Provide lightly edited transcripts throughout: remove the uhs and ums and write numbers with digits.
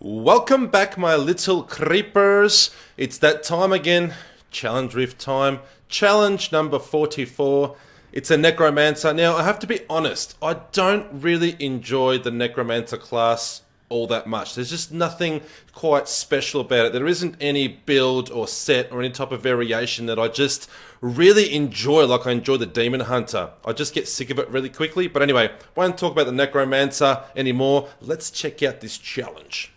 Welcome back, my little creepers. It's that time again. Challenge Rift time. Challenge number 44. It's a Necromancer. Now, I have to be honest, I don't really enjoy the Necromancer class all that much. There's just nothing quite special about it. There isn't any build or set or any type of variation that I just really enjoy like I enjoy the Demon Hunter. I just get sick of it really quickly. But anyway, won't talk about the Necromancer anymore. Let's check out this challenge.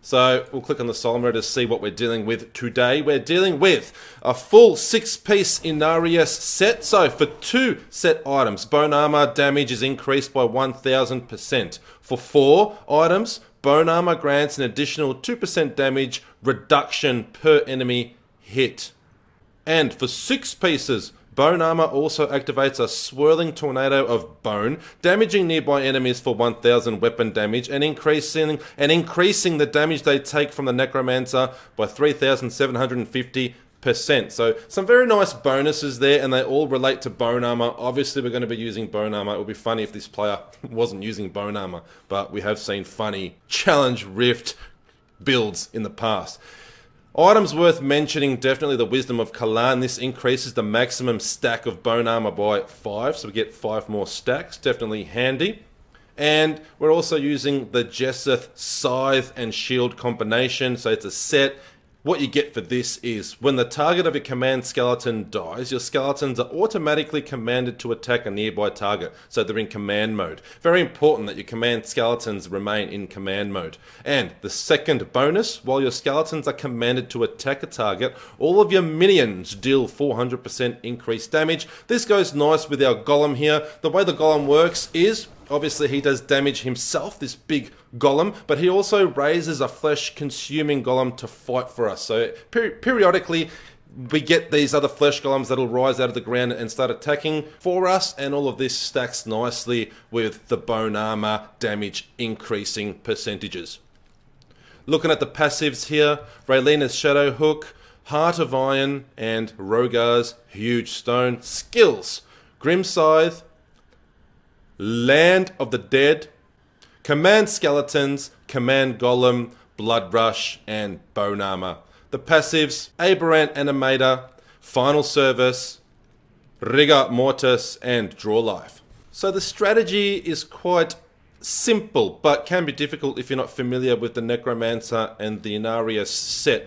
So we'll click on the Solomon to see what we're dealing with today. We're dealing with a full 6-piece Inarius set. So for 2 set items, bone armor damage is increased by 1000%. For 4 items, bone armor grants an additional 2% damage reduction per enemy hit. And for 6 pieces, bone armor also activates a swirling tornado of bone, damaging nearby enemies for 1000 weapon damage and increasing the damage they take from the Necromancer by 3750%. So some very nice bonuses there, and they all relate to bone armor. Obviously, we're going to be using bone armor. It would be funny if this player wasn't using bone armor, but we have seen funny Challenge Rift builds in the past. Items worth mentioning, definitely the Wisdom of Kalan. This increases the maximum stack of bone armor by 5, so we get 5 more stacks. Definitely handy. And we're also using the Jesseth Scythe and Shield combination, so it's a set. What you get for this is, when the target of your command skeleton dies, your skeletons are automatically commanded to attack a nearby target, so they're in command mode. Very important that your command skeletons remain in command mode. And the second bonus, while your skeletons are commanded to attack a target, all of your minions deal 400% increased damage. This goes nice with our golem here. The way the golem works is, obviously he does damage himself, this big golem, but he also raises a flesh-consuming golem to fight for us. So periodically, we get these other flesh golems that'll rise out of the ground and start attacking for us, and all of this stacks nicely with the bone armor damage increasing percentages. Looking at the passives here, Raylena's Shadow Hook, Heart of Iron, and Rogar's Huge Stone. Skills: Grim Scythe, Land of the Dead, Command Skeletons, Command Golem, Blood Rush, and Bone Armor. The passives: Aberrant Animator, Final Service, Rigor Mortis, and Draw Life. So the strategy is quite simple, but can be difficult if you're not familiar with the Necromancer and the Inarius set.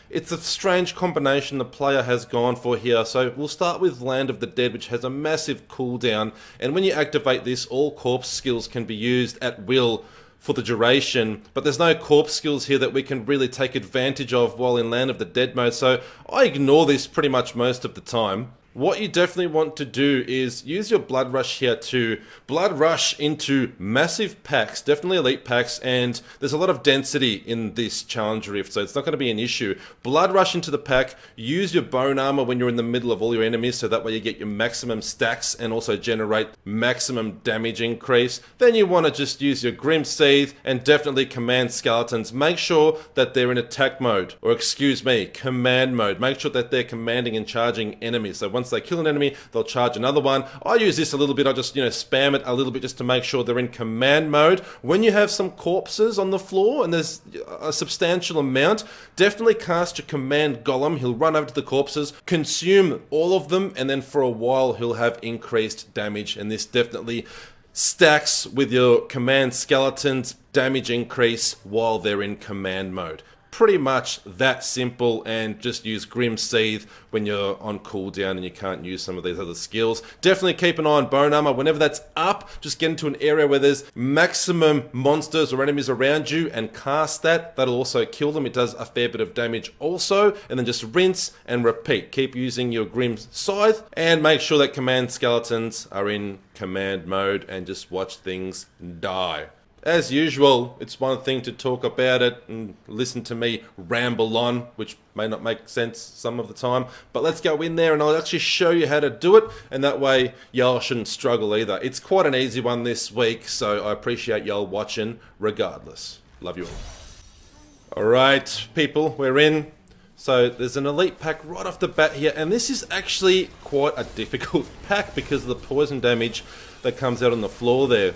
It's a strange combination the player has gone for here. So we'll start with Land of the Dead, which has a massive cooldown, and when you activate this, all corpse skills can be used at will for the duration, but there's no corpse skills here that we can really take advantage of while in Land of the Dead mode, so I ignore this pretty much most of the time. What you definitely want to do is use your Blood Rush here to Blood Rush into massive packs, definitely elite packs, and there's a lot of density in this Challenge Rift, so it's not going to be an issue. Blood Rush into the pack, use your Bone Armor when you're in the middle of all your enemies, so that way you get your maximum stacks and also generate maximum damage increase. Then you want to just use your Grim Scythe and definitely Command Skeletons. Make sure that they're in attack mode, or excuse me, command mode. Make sure that they're commanding and charging enemies, so once they kill an enemy, they'll charge another one. I use this a little bit. I just, spam it a little bit just to make sure they're in command mode. When you have some corpses on the floor, and there's a substantial amount, definitely cast your command golem. He'll run over to the corpses, consume all of them, and then for a while he'll have increased damage, and this definitely stacks with your command skeletons damage increase while they're in command mode. Pretty much that simple, and just use Grim Scythe when you're on cooldown and you can't use some of these other skills. Definitely keep an eye on Bone Armor. Whenever that's up, just get into an area where there's maximum monsters or enemies around you and cast that. That'll also kill them. It does a fair bit of damage also. And then just rinse and repeat. Keep using your Grim Scythe and make sure that Command Skeletons are in command mode and just watch things die. As usual, it's one thing to talk about it and listen to me ramble on, which may not make sense some of the time, but let's go in there and I'll actually show you how to do it, and that way y'all shouldn't struggle either. It's quite an easy one this week, so I appreciate y'all watching regardless. Love you all. Alright, people, we're in. So there's an elite pack right off the bat here, and this is actually quite a difficult pack because of the poison damage that comes out on the floor there.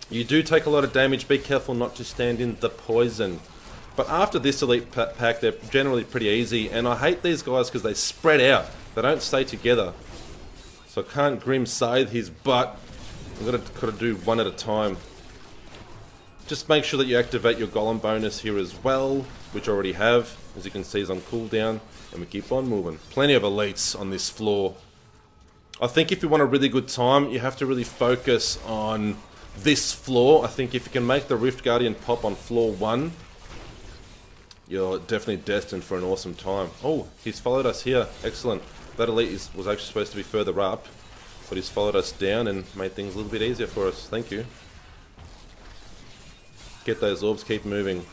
You do take a lot of damage, be careful not to stand in the poison. But after this elite pack, they're generally pretty easy, and I hate these guys because they spread out. They don't stay together. So I can't Grim Scythe his butt. I'm going to do one at a time. Just make sure that you activate your Golem bonus here as well, which I already have. As you can see, is on cooldown, and we keep on moving. Plenty of elites on this floor. I think if you want a really good time, you have to really focus on this floor. I think if you can make the Rift Guardian pop on floor 1, you're definitely destined for an awesome time. Oh, he's followed us here. Excellent. That elite was actually supposed to be further up, but he's followed us down and made things a little bit easier for us. Thank you. Get those orbs, keep moving.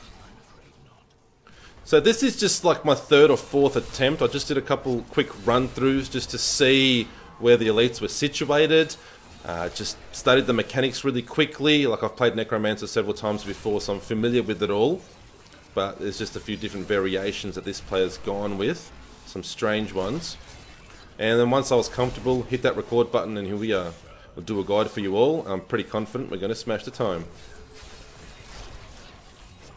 So this is just like my 3rd or 4th attempt. I just did a couple quick run-throughs just to see where the elites were situated. Just studied the mechanics really quickly. Like, I've played Necromancer several times before, so I'm familiar with it all. But there's just a few different variations that this player's gone with. Some strange ones. And then once I was comfortable, hit that record button and here we are. We'll do a guide for you all. I'm pretty confident we're going to smash the time.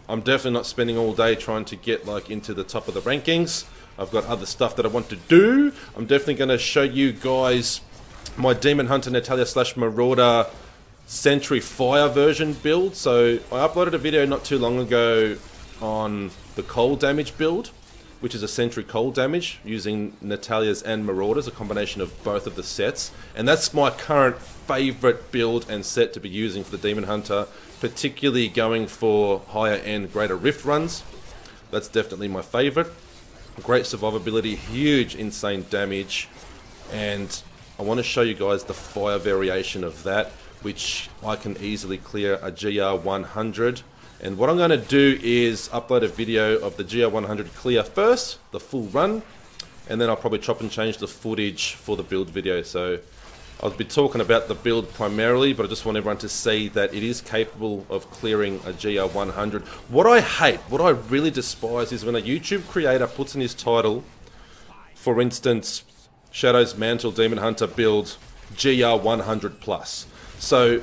I'm definitely not spending all day trying to get like into the top of the rankings. I've got other stuff that I want to do. I'm definitely going to show you guys my Demon Hunter Natalia / Marauder Sentry Fire version build. So I uploaded a video not too long ago on the cold damage build, which is a Sentry cold damage using Natalia's and Marauder's, a combination of both of the sets. And that's my current favourite build and set to be using for the Demon Hunter, particularly going for higher end Greater Rift runs. That's definitely my favourite. Great survivability, huge insane damage, and I want to show you guys the fire variation of that, which I can easily clear a GR100. And what I'm going to do is upload a video of the GR100 clear first, the full run, and then I'll probably chop and change the footage for the build video. So I'll be talking about the build primarily, but I just want everyone to see that it is capable of clearing a GR100. What I hate, what I really despise, is when a YouTube creator puts in his title, for instance, Shadow's Mantle Demon Hunter build GR100 plus. So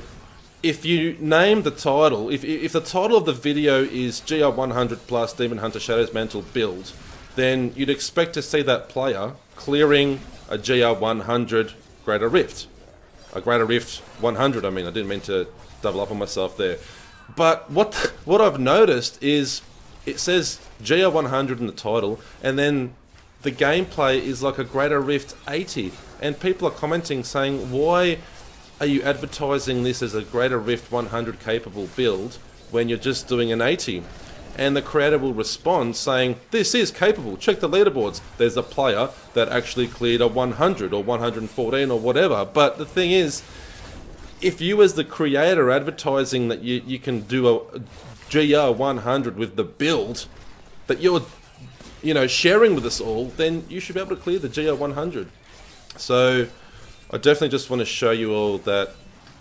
if you name the title, if the title of the video is GR100 plus Demon Hunter Shadow's Mantle build, then you'd expect to see that player clearing a GR100 Greater Rift. A Greater Rift 100, I mean. I didn't mean to double up on myself there. But what I've noticed is it says GR100 in the title, and then the gameplay is like a Greater Rift 80. And people are commenting saying, why are you advertising this as a Greater Rift 100 capable build when you're just doing an 80? And the creator will respond saying, this is capable, check the leaderboards. There's a player that actually cleared a 100 or 114 or whatever. But the thing is, if you as the creator are advertising that you can do a GR100 with the build that you're sharing with us all, then you should be able to clear the GR100. So I definitely just want to show you all that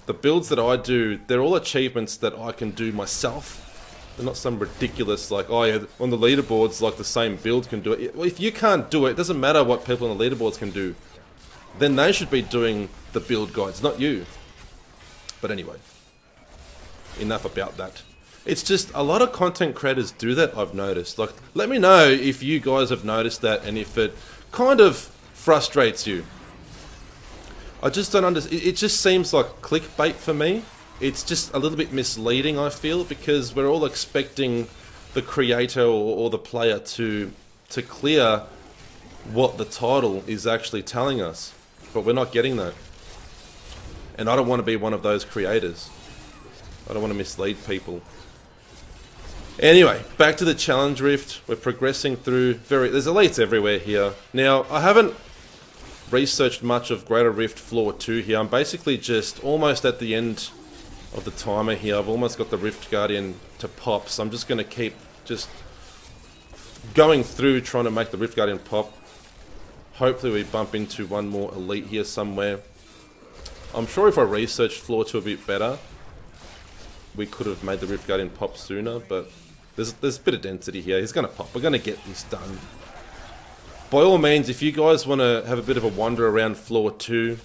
the builds that I do, they're all achievements that I can do myself. They're not some ridiculous, like, oh yeah, on the leaderboards, like the same build can do it. Well, if you can't do it, it doesn't matter what people on the leaderboards can do. Then they should be doing the build guides, not you. But anyway, enough about that. It's just a lot of content creators do that, I've noticed. Like, let me know if you guys have noticed that and if it kind of frustrates you. I just don't understand. It just seems like clickbait for me. It's just a little bit misleading, I feel, because we're all expecting the creator or the player to clear what the title is actually telling us. But we're not getting that. And I don't want to be one of those creators. I don't want to mislead people. Anyway, back to the Challenge Rift. We're progressing through there's elites everywhere here. Now, I haven't researched much of Greater Rift Floor 2 here. I'm basically just almost at the end of the timer here. I've almost got the Rift Guardian to pop, so I'm just going to keep just going through trying to make the Rift Guardian pop. Hopefully we bump into one more elite here somewhere. I'm sure if I researched Floor 2 a bit better, we could have made the Rift Guardian pop sooner, but there's a bit of density here. He's going to pop. We're going to get this done. By all means, if you guys want to have a bit of a wander around Floor 2,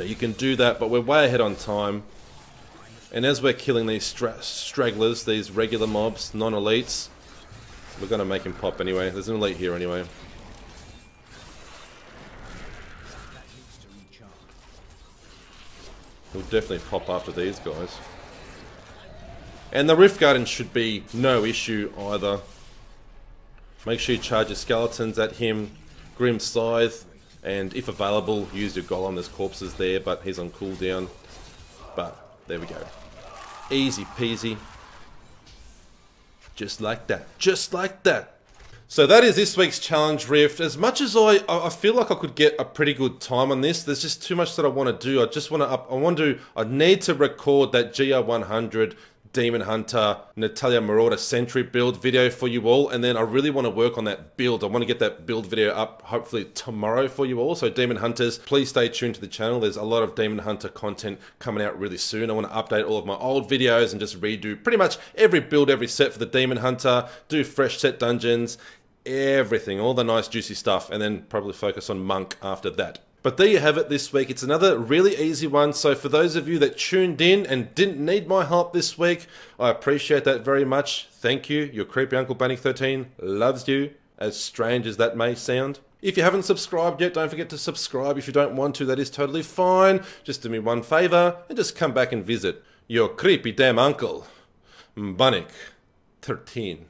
you can do that, but we're way ahead on time. And as we're killing these stragglers, these regular mobs, non-elites, we're going to make him pop anyway. There's an elite here anyway. He'll definitely pop after these guys. And the Rift Garden should be no issue either. Make sure you charge your skeletons at him. Grim Scythe. And if available, use your Golem. There's corpses there, but he's on cooldown. But there we go. Easy peasy. Just like that. Just like that. So that is this week's challenge Rift. As much as I feel like I could get a pretty good time on this, there's just too much that I want to do. I need to record that GR100 Demon Hunter Natalia Marauder Sentry build video for you all, and then I really want to work on that build. I want to get that build video up hopefully tomorrow for you all. So Demon Hunters, please stay tuned to the channel. There's a lot of Demon Hunter content coming out really soon. I want to update all of my old videos and just redo pretty much every build, every set for the Demon Hunter, do fresh set dungeons, everything, all the nice juicy stuff, and then probably focus on Monk after that. But there you have it this week. It's another really easy one. So for those of you that tuned in and didn't need my help this week, I appreciate that very much. Thank you. Your creepy Uncle Bannick13 loves you, as strange as that may sound. If you haven't subscribed yet, don't forget to subscribe. If you don't want to, that is totally fine. Just do me one favor and just come back and visit your creepy damn uncle, Bannick13.